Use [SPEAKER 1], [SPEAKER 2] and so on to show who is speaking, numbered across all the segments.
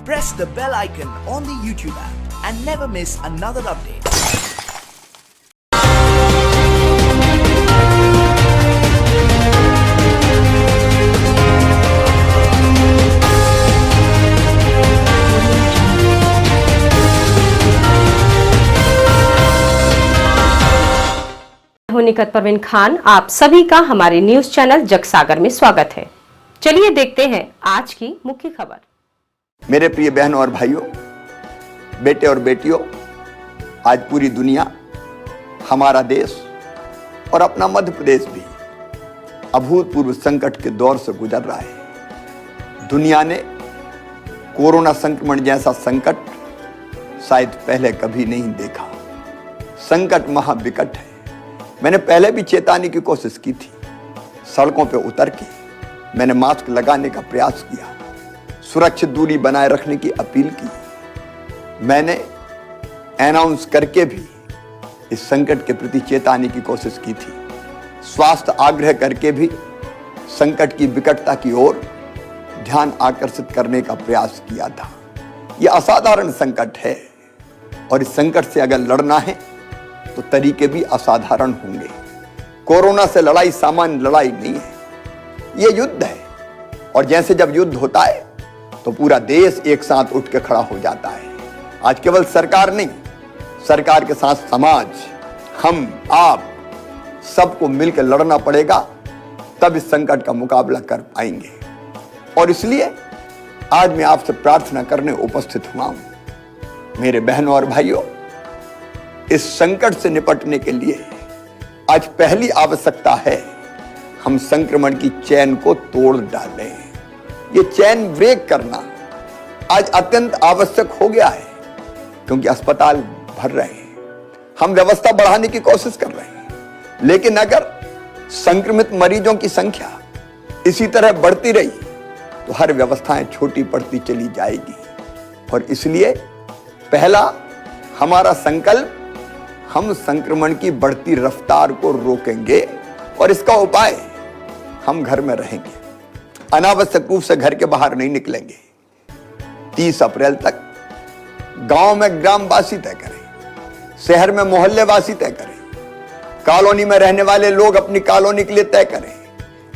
[SPEAKER 1] press the bell icon on the YouTube app and never miss another update.
[SPEAKER 2] हूं निकत परवीन खान। आप सभी का हमारे न्यूज चैनल जगसागर में स्वागत है। चलिए देखते हैं आज की मुख्य खबर।
[SPEAKER 3] मेरे प्रिय बहनों और भाइयों, बेटे और बेटियों, आज पूरी दुनिया, हमारा देश और अपना मध्य प्रदेश भी अभूतपूर्व संकट के दौर से गुजर रहा है। दुनिया ने कोरोना संक्रमण जैसा संकट शायद पहले कभी नहीं देखा। संकट महाविकट है। मैंने पहले भी चेताने की कोशिश की थी। सड़कों पर उतर के मैंने मास्क लगाने का प्रयास किया, सुरक्षित दूरी बनाए रखने की अपील की। मैंने अनाउंस करके भी इस संकट के प्रति चेताने की कोशिश की थी। स्वास्थ्य आग्रह करके भी संकट की विकटता की ओर ध्यान आकर्षित करने का प्रयास किया था। यह असाधारण संकट है और इस संकट से अगर लड़ना है तो तरीके भी असाधारण होंगे। कोरोना से लड़ाई सामान्य लड़ाई नहीं है, यह युद्ध है। और जैसे जब युद्ध होता है तो पूरा देश एक साथ उठ के खड़ा हो जाता है। आज केवल सरकार नहीं, सरकार के साथ समाज, हम, आप सबको मिलकर लड़ना पड़ेगा, तब इस संकट का मुकाबला कर पाएंगे। और इसलिए आज मैं आपसे प्रार्थना करने उपस्थित हुआ हूं। मेरे बहनों और भाइयों, इस संकट से निपटने के लिए आज पहली आवश्यकता है हम संक्रमण की चेन को तोड़ डालें। ये चेन ब्रेक करना आज अत्यंत आवश्यक हो गया है, क्योंकि अस्पताल भर रहे हैं, हम व्यवस्था बढ़ाने की कोशिश कर रहे हैं, लेकिन अगर संक्रमित मरीजों की संख्या इसी तरह बढ़ती रही तो हर व्यवस्थाएं छोटी पड़ती चली जाएगी। और इसलिए पहला हमारा संकल्प, हम संक्रमण की बढ़ती रफ्तार को रोकेंगे और इसका उपाय, हम घर में रहेंगे, अनावश्यक रूप से घर के बाहर नहीं निकलेंगे। 30 अप्रैल तक गांव में ग्रामवासी तय करें, शहर में मोहल्लेवासी तय करें, कॉलोनी में रहने वाले लोग अपनी कॉलोनी के लिए तय करें,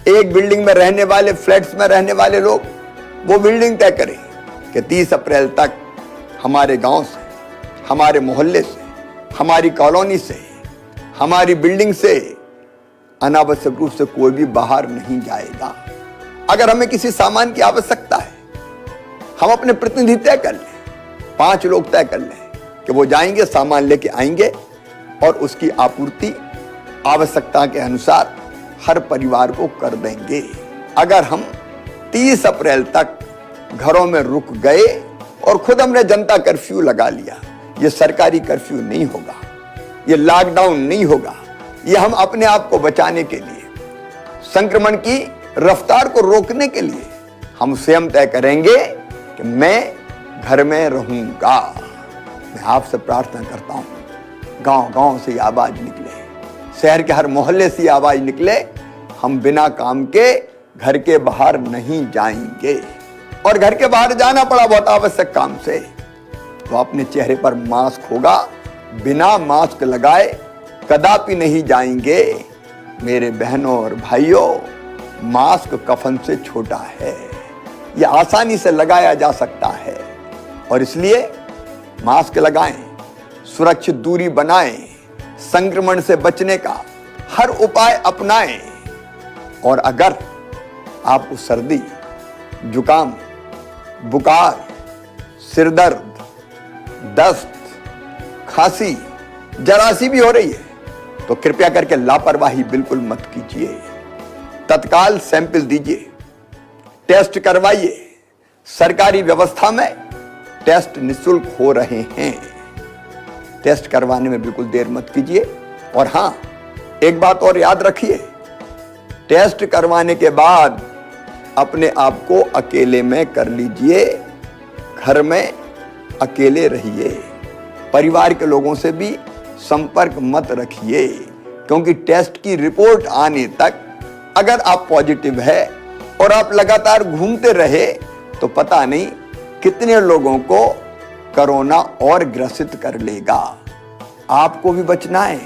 [SPEAKER 3] एक बिल्डिंग में रहने वाले, फ्लैट्स में रहने वाले लोग वो बिल्डिंग तय करें कि 30 अप्रैल तक हमारे गांव से, हमारे मोहल्ले से, हमारी कॉलोनी से, हमारी बिल्डिंग से अनावश्यक रूप से कोई भी बाहर नहीं जाएगा। अगर हमें किसी सामान की आवश्यकता है, हम अपने प्रतिनिधि तय कर लें, 5 लोग तय कर लें कि वो जाएंगे, सामान लेके आएंगे और उसकी आपूर्ति आवश्यकता के अनुसार हर परिवार को कर देंगे। अगर हम 30 अप्रैल तक घरों में रुक गए और खुद हमने जनता कर्फ्यू लगा लिया, ये सरकारी कर्फ्यू नहीं होगा, ये लॉकडाउन नहीं होगा, ये हम अपने आप को बचाने के लिए, संक्रमण की रफ्तार को रोकने के लिए हम स्वयं तय करेंगे कि मैं घर में रहूंगा। मैं आपसे प्रार्थना करता हूं, गांव-गांव से ये आवाज निकले, शहर के हर मोहल्ले से ये आवाज निकले, हम बिना काम के घर के बाहर नहीं जाएंगे। और घर के बाहर जाना पड़ा बहुत आवश्यक काम से, तो अपने चेहरे पर मास्क होगा, बिना मास्क लगाए कदापि नहीं जाएंगे। मेरे बहनों और भाइयों, मास्क कफन से छोटा है, यह आसानी से लगाया जा सकता है और इसलिए मास्क लगाएं, सुरक्षित दूरी बनाएं, संक्रमण से बचने का हर उपाय अपनाएं। और अगर आपको सर्दी, जुकाम, बुखार, सिरदर्द, दस्त, खांसी जरा सी भी हो रही है तो कृपया करके लापरवाही बिल्कुल मत कीजिए। तत्काल सैंपल दीजिए, टेस्ट करवाइए। सरकारी व्यवस्था में टेस्ट निःशुल्क हो रहे हैं, टेस्ट करवाने में बिल्कुल देर मत कीजिए। और हां, एक बात और याद रखिए, टेस्ट करवाने के बाद अपने आप को अकेले में कर लीजिए, घर में अकेले रहिए, परिवार के लोगों से भी संपर्क मत रखिए, क्योंकि टेस्ट की रिपोर्ट आने तक अगर आप पॉजिटिव है और आप लगातार घूमते रहे तो पता नहीं कितने लोगों को कोरोना और ग्रसित कर लेगा। आपको भी बचना है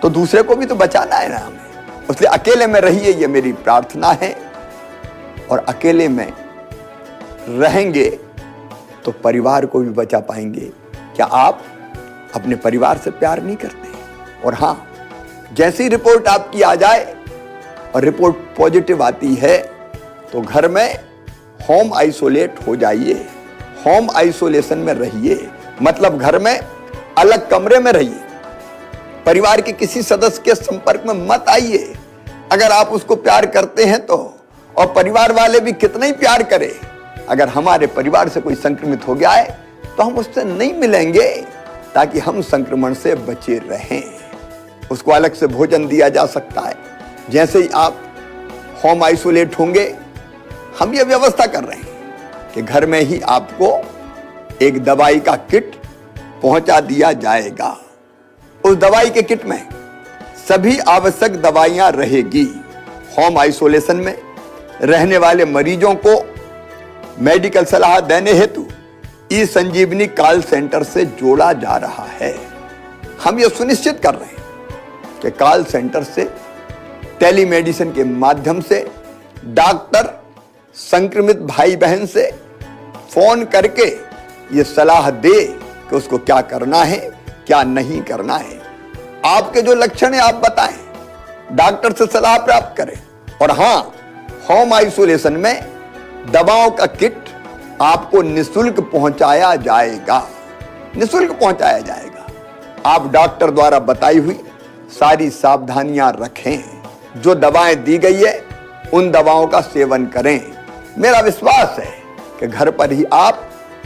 [SPEAKER 3] तो दूसरे को भी तो बचाना है ना हमें। इसलिए अकेले में रहिए, ये मेरी प्रार्थना है। और अकेले में रहेंगे तो परिवार को भी बचा पाएंगे। क्या आप अपने परिवार से प्यार नहीं करते? और हां, जैसी रिपोर्ट आपकी आ जाए और रिपोर्ट पॉजिटिव आती है तो घर में होम आइसोलेट हो जाइए, होम आइसोलेशन में रहिए। मतलब घर में अलग कमरे में रहिए, परिवार के किसी सदस्य के संपर्क में मत आइए। अगर आप उसको प्यार करते हैं तो, और परिवार वाले भी कितना ही प्यार करें, अगर हमारे परिवार से कोई संक्रमित हो गया है तो हम उससे नहीं मिलेंगे ताकि हम संक्रमण से बचे रहें। उसको अलग से भोजन दिया जा सकता है। जैसे ही आप होम आइसोलेट होंगे, हम ये व्यवस्था कर रहे हैं कि घर में ही आपको एक दवाई का किट पहुंचा दिया जाएगा। उस दवाई के किट में सभी आवश्यक दवाइयां रहेगी। होम आइसोलेशन में रहने वाले मरीजों को मेडिकल सलाह देने हेतु ई संजीवनी कॉल सेंटर से जोड़ा जा रहा है। हम यह सुनिश्चित कर रहे हैं कि कॉल सेंटर से टेलीमेडिसिन के माध्यम से डॉक्टर संक्रमित भाई बहन से फोन करके ये सलाह दे कि उसको क्या करना है, क्या नहीं करना है। आपके जो लक्षण है आप बताएं, डॉक्टर से सलाह प्राप्त करें। और हां, होम आइसोलेशन में दवाओं का किट आपको निःशुल्क पहुंचाया जाएगा, निःशुल्क पहुंचाया जाएगा। आप डॉक्टर द्वारा बताई हुई सारी सावधानियां रखें। जो दवाएं दी गई है उन दवाओं का सेवन करें। मेरा विश्वास है कि घर पर ही आप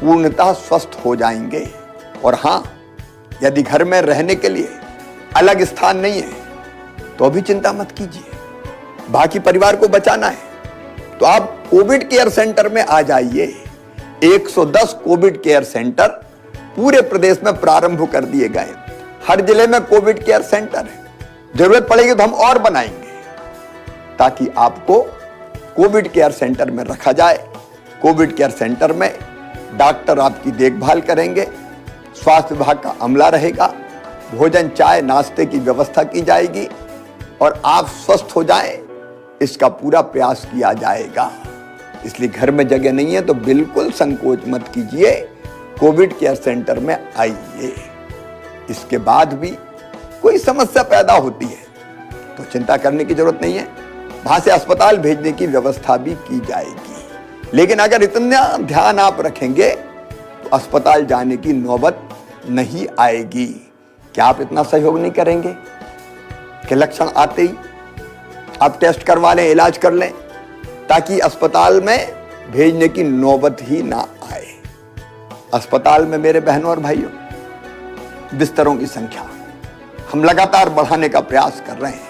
[SPEAKER 3] पूर्णतः स्वस्थ हो जाएंगे। और हां, यदि घर में रहने के लिए अलग स्थान नहीं है तो अभी चिंता मत कीजिए, बाकी परिवार को बचाना है तो आप कोविड केयर सेंटर में आ जाइए। 110 कोविड केयर सेंटर पूरे प्रदेश में प्रारंभ कर दिए गए। हर जिले में कोविड केयर सेंटर है। जरूरत पड़ेगी तो हम और बनाएंगे ताकि आपको कोविड केयर सेंटर में रखा जाए। कोविड केयर सेंटर में डॉक्टर आपकी देखभाल करेंगे, स्वास्थ्य विभाग का अमला रहेगा, भोजन चाय नाश्ते की व्यवस्था की जाएगी और आप स्वस्थ हो जाएं इसका पूरा प्रयास किया जाएगा। इसलिए घर में जगह नहीं है तो बिल्कुल संकोच मत कीजिए, कोविड केयर सेंटर में आइए। इसके बाद भी कोई समस्या पैदा होती है तो चिंता करने की जरूरत नहीं है, वहां से अस्पताल भेजने की व्यवस्था भी की जाएगी। लेकिन अगर इतना ध्यान आप रखेंगे तो अस्पताल जाने की नौबत नहीं आएगी। क्या आप इतना सहयोग नहीं करेंगे कि लक्षण आते ही आप टेस्ट करवा लें, इलाज कर लें ताकि अस्पताल में भेजने की नौबत ही ना आए। अस्पताल में मेरे बहनों और भाइयों, बिस्तरों की संख्या हम लगातार बढ़ाने का प्रयास कर रहे हैं।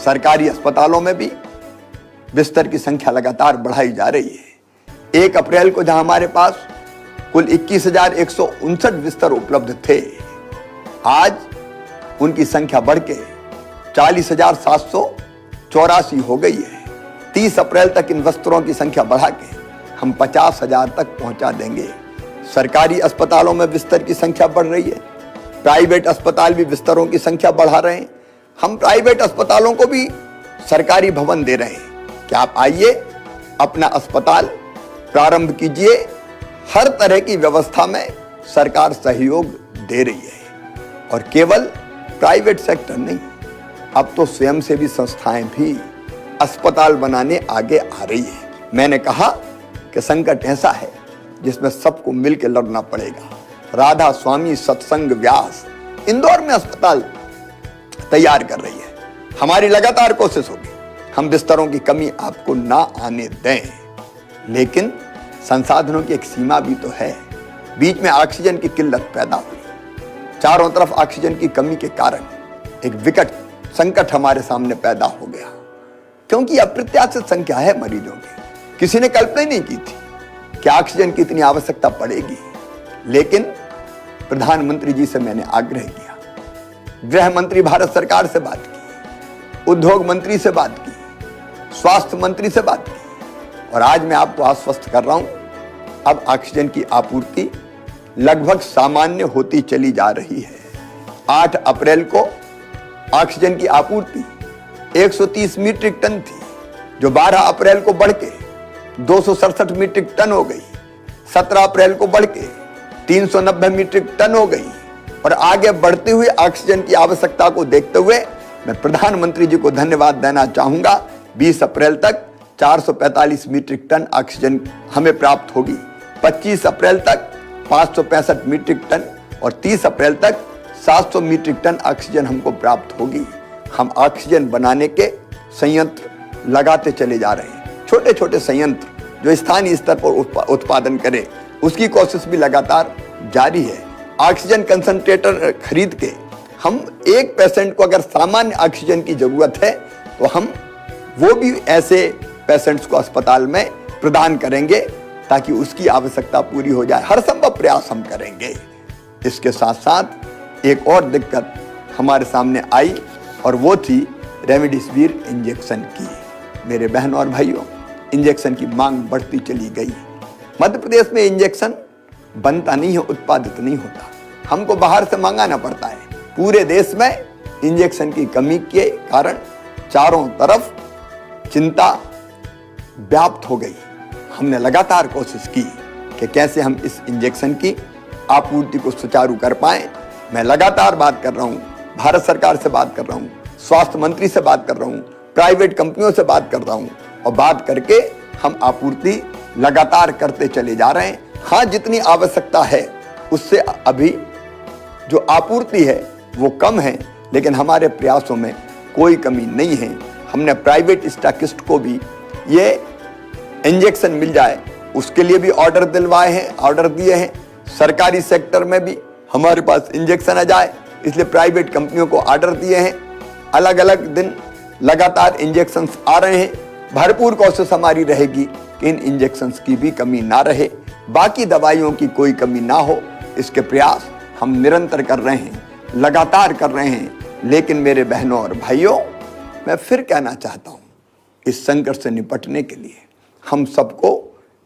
[SPEAKER 3] सरकारी अस्पतालों में भी बिस्तर की संख्या लगातार बढ़ाई जा रही है। 1 अप्रैल को जहां हमारे पास कुल 21,159 बिस्तर उपलब्ध थे, आज उनकी संख्या बढ़ के 40,784 हो गई है। 30 अप्रैल तक इन बिस्तरों की संख्या बढ़ा के हम 50,000 तक पहुंचा देंगे। सरकारी अस्पतालों में बिस्तर की संख्या बढ़ रही है, प्राइवेट अस्पताल भी बिस्तरों की संख्या बढ़ा रहे हैं। हम प्राइवेट अस्पतालों को भी सरकारी भवन दे रहे हैं कि आप आइए, अपना अस्पताल प्रारंभ कीजिए। हर तरह की व्यवस्था में सरकार सहयोग दे रही है। और केवल प्राइवेट सेक्टर नहीं, अब तो स्वयंसेवी संस्थाएं भी अस्पताल बनाने आगे आ रही है। मैंने कहा कि संकट ऐसा है जिसमें सबको मिलकर लड़ना पड़ेगा। राधा स्वामी सत्संग व्यास इंदौर में अस्पताल तैयार कर रही है। हमारी लगातार कोशिश होगी हम बिस्तरों की कमी आपको ना आने दें, लेकिन संसाधनों की एक सीमा भी तो है। बीच में ऑक्सीजन की किल्लत पैदा हुई, चारों तरफ ऑक्सीजन की कमी के कारण एक विकट संकट हमारे सामने पैदा हो गया, क्योंकि अप्रत्याशित संख्या है मरीजों की। किसी ने कल्पना ही नहीं की थी कि ऑक्सीजन की इतनी आवश्यकता पड़ेगी। लेकिन प्रधानमंत्री जी से मैंने आग्रह किया, गृह मंत्री भारत सरकार से बात की, उद्योग मंत्री से बात की, स्वास्थ्य मंत्री से बात की, और आज मैं आपको आश्वस्त कर रहा हूं अब ऑक्सीजन की आपूर्ति लगभग सामान्य होती चली जा रही है। 8 अप्रैल को ऑक्सीजन की आपूर्ति 130 मीट्रिक टन थी, जो 12 अप्रैल को बढ़ के 267 मीट्रिक टन हो गई। 17 अप्रैल को बढ़ के 390 मीट्रिक टन हो गई। और आगे बढ़ती हुई ऑक्सीजन की आवश्यकता को देखते हुए मैं प्रधानमंत्री जी को धन्यवाद देना चाहूंगा। 20 अप्रैल तक 445 मीट्रिक टन ऑक्सीजन हमें प्राप्त होगी, 25 अप्रैल तक 565 मीट्रिक टन और 30 अप्रैल तक 700 मीट्रिक टन ऑक्सीजन हमको प्राप्त होगी। हम ऑक्सीजन बनाने के संयंत्र लगाते चले जा रहे हैं। छोटे छोटे संयंत्र जो स्थानीय स्तर पर उत्पादन करें, उसकी कोशिश भी लगातार जारी है। ऑक्सीजन कंसंट्रेटर खरीद के हम एक पेशेंट को अगर सामान्य ऑक्सीजन की जरूरत है तो हम वो भी ऐसे पेशेंट्स को अस्पताल में प्रदान करेंगे ताकि उसकी आवश्यकता पूरी हो जाए। हर संभव प्रयास हम करेंगे। इसके साथ साथ एक और दिक्कत हमारे सामने आई और वो थी रेमडेसिविर इंजेक्शन की। मेरे बहनों और भाइयों, इंजेक्शन की मांग बढ़ती चली गई। मध्य प्रदेश में इंजेक्शन बनता नहीं है, उत्पादित नहीं होता, हमको बाहर से मंगाना पड़ता है। पूरे देश में इंजेक्शन की कमी के कारण चारों तरफ चिंता व्याप्त हो गई। हमने लगातार कोशिश की कि कैसे हम इस इंजेक्शन की आपूर्ति को सुचारू कर पाएं। मैं लगातार बात कर रहा हूं, भारत सरकार से बात कर रहा हूं, स्वास्थ्य मंत्री से बात कर रहा हूं, प्राइवेट कंपनियों से बात कर रहा हूं और बात करके हम आपूर्ति लगातार करते चले जा रहे हैं। हाँ, जितनी आवश्यकता है उससे अभी जो आपूर्ति है वो कम है, लेकिन हमारे प्रयासों में कोई कमी नहीं है। हमने प्राइवेट स्टॉकिस्ट को भी ये इंजेक्शन मिल जाए उसके लिए भी ऑर्डर दिलवाए हैं, ऑर्डर दिए हैं। सरकारी सेक्टर में भी हमारे पास इंजेक्शन आ जाए, इसलिए प्राइवेट कंपनियों को ऑर्डर दिए हैं। अलग अलग दिन लगातार इंजेक्शन आ रहे हैं। भरपूर कोशिश हमारी रहेगी कि इन इंजेक्शंस की भी कमी ना रहे, बाकी दवाइयों की कोई कमी ना हो। इसके प्रयास हम निरंतर कर रहे हैं, लगातार कर रहे हैं। लेकिन मेरे बहनों और भाइयों, मैं फिर कहना चाहता हूं, इस संकट से निपटने के लिए हम सबको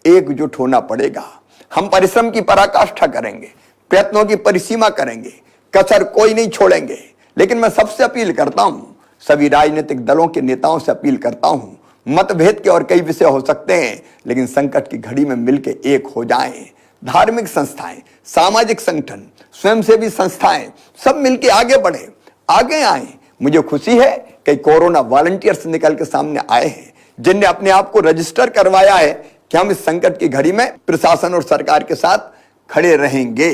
[SPEAKER 3] एकजुट होना पड़ेगा। हम परिश्रम की पराकाष्ठा करेंगे, प्रयत्नों की परिसीमा करेंगे, कसर कोई नहीं छोड़ेंगे। लेकिन मैं सबसे अपील करता हूं, सभी राजनीतिक दलों के नेताओं से अपील करता हूं, मतभेद के और कई विषय हो सकते हैं, लेकिन संकट की घड़ी में मिलकर एक हो जाएं। धार्मिक संस्थाएं, सामाजिक संगठन, स्वयंसेवी संस्थाएं सब मिलकर आगे बढ़े, आगे आए। मुझे खुशी है कि कोरोना वॉलंटियर्स निकल के सामने आए हैं, जिनने अपने आप को रजिस्टर करवाया है कि हम इस संकट की घड़ी में प्रशासन और सरकार के साथ खड़े रहेंगे।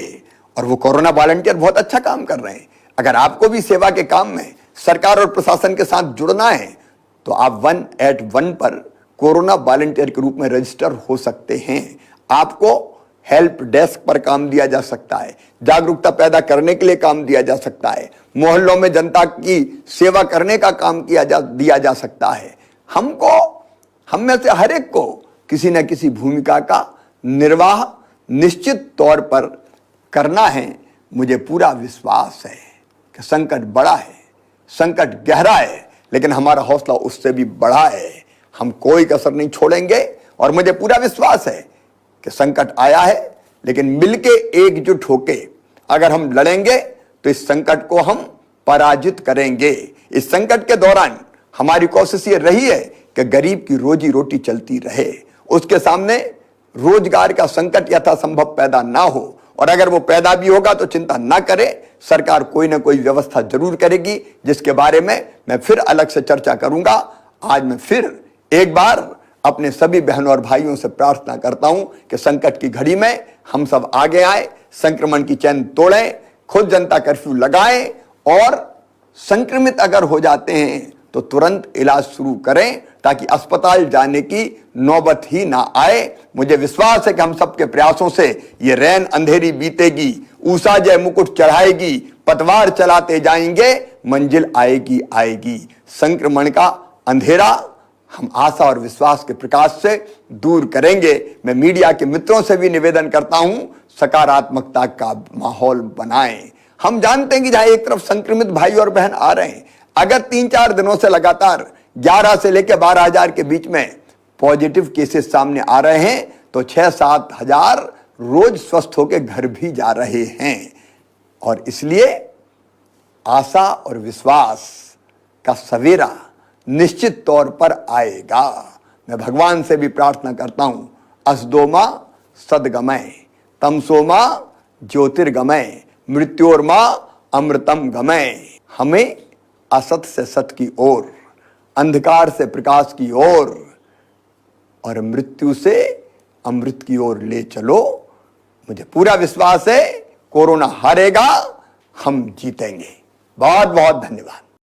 [SPEAKER 3] और वो कोरोना वॉलंटियर बहुत अच्छा काम कर रहे हैं। अगर आपको भी सेवा के काम में सरकार और प्रशासन के साथ जुड़ना है तो आप 181 पर कोरोना वॉलंटियर के रूप में रजिस्टर हो सकते हैं। आपको हेल्प डेस्क पर काम दिया जा सकता है, जागरूकता पैदा करने के लिए काम दिया जा सकता है, मोहल्लों में जनता की सेवा करने का काम दिया जा सकता है। हम में से हर एक को किसी न किसी भूमिका का निर्वाह निश्चित तौर पर करना है। मुझे पूरा विश्वास है कि संकट बड़ा है, संकट गहरा है, लेकिन हमारा हौसला उससे भी बड़ा है। हम कोई कसर नहीं छोड़ेंगे और मुझे पूरा विश्वास है कि संकट आया है, लेकिन मिलके एकजुट होके अगर हम लड़ेंगे तो इस संकट को हम पराजित करेंगे। इस संकट के दौरान हमारी कोशिश ये रही है कि गरीब की रोजी रोटी चलती रहे, उसके सामने रोजगार का संकट यथासंभव पैदा ना हो, और अगर वो पैदा भी होगा तो चिंता ना करे, सरकार कोई ना कोई व्यवस्था जरूर करेगी, जिसके बारे में मैं फिर अलग से चर्चा करूंगा। आज मैं फिर एक बार अपने सभी बहनों और भाइयों से प्रार्थना करता हूं कि संकट की घड़ी में हम सब आगे आए, संक्रमण की चैन तोड़ें, खुद जनता कर्फ्यू लगाएं और संक्रमित अगर हो जाते हैं तो तुरंत इलाज शुरू करें ताकि अस्पताल जाने की नौबत ही ना आए। मुझे विश्वास है कि हम सबके प्रयासों से ये रैन अंधेरी बीतेगी, ऊषा जय मुकुट चढ़ाएगी, पतवार चलाते जाएंगे, मंजिल आएगी आएगी। संक्रमण का अंधेरा हम आशा और विश्वास के प्रकाश से दूर करेंगे। मैं मीडिया के मित्रों से भी निवेदन करता हूं, सकारात्मकता का माहौल बनाएं। हम जानते हैं कि जहां एक तरफ संक्रमित भाई और बहन आ रहे हैं, अगर 3-4 दिनों से लगातार 11 से लेकर 12,000 के बीच में पॉजिटिव केसेस सामने आ रहे हैं तो 6-7 हजार रोज स्वस्थ होकर घर भी जा रहे हैं। और इसलिए आशा और विश्वास का सवेरा निश्चित तौर पर आएगा। मैं भगवान से भी प्रार्थना करता हूं, असदोमा सदगमय तमसोमा ज्योतिर्गमय मृत्योर्मा अमृतम गमय। हमें असत से सत की ओर, अंधकार से प्रकाश की ओर और मृत्यु से अमृत की ओर ले चलो। मुझे पूरा विश्वास है कोरोना हारेगा, हम जीतेंगे। बहुत बहुत धन्यवाद।